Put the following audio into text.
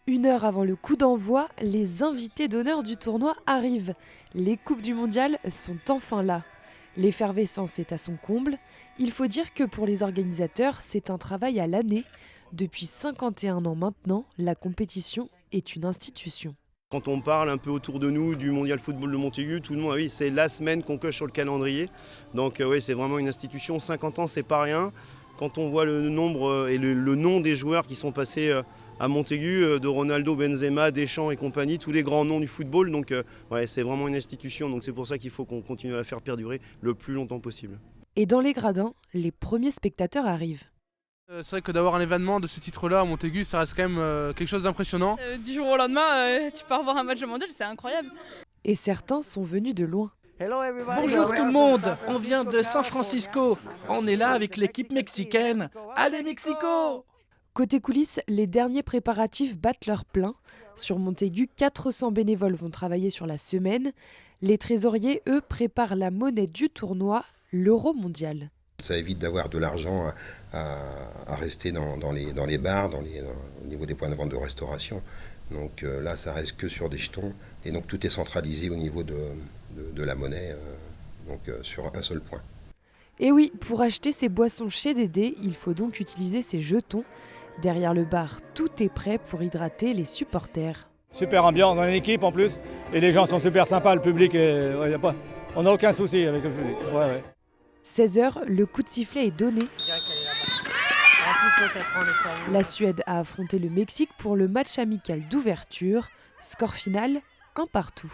Une heure avant le coup d'envoi, les invités d'honneur du tournoi arrivent. Les Coupes du Mondial sont enfin là. L'effervescence est à son comble. Il faut dire que pour les organisateurs, c'est un travail à l'année. Depuis 51 ans maintenant, la compétition est une institution. Quand on parle un peu autour de nous du Mondial Football de Montaigu, tout le monde, oui, c'est la semaine qu'on coche sur le calendrier. Donc oui, c'est vraiment une institution. 50 ans, c'est pas rien. Quand on voit le nombre et le nom des joueurs qui sont passés à Montaigu, de Ronaldo, Benzema, Deschamps et compagnie, tous les grands noms du football. Donc ouais, c'est vraiment une institution. Donc c'est pour ça qu'il faut qu'on continue à la faire perdurer le plus longtemps possible. Et dans les gradins, les premiers spectateurs arrivent. C'est vrai que d'avoir un événement de ce titre-là à Montaigu, ça reste quand même quelque chose d'impressionnant. Du jour au lendemain, tu pars voir un match mondial, c'est incroyable. Et certains sont venus de loin. Bonjour tout le monde, on vient de San Francisco. On est là avec l'équipe mexicaine. Allez Mexico! Côté coulisses, les derniers préparatifs battent leur plein. Sur Montaigu, 400 bénévoles vont travailler sur la semaine. Les trésoriers, eux, préparent la monnaie du tournoi, l'euro mondial. Ça évite d'avoir de l'argent à rester dans les bars, au niveau des points de vente de restauration. Donc là, ça reste que sur des jetons. Et donc tout est centralisé au niveau de la monnaie, sur un seul point. Et oui, pour acheter ces boissons chez Dédé, il faut donc utiliser ces jetons. Derrière le bar, tout est prêt pour hydrater les supporters. Super ambiance dans l'équipe en plus. Et les gens sont super sympas, le public, on n'a aucun souci avec le public. Ouais. 16h, le coup de sifflet est donné. La Suède a affronté le Mexique pour le match amical d'ouverture. Score final, 1-1.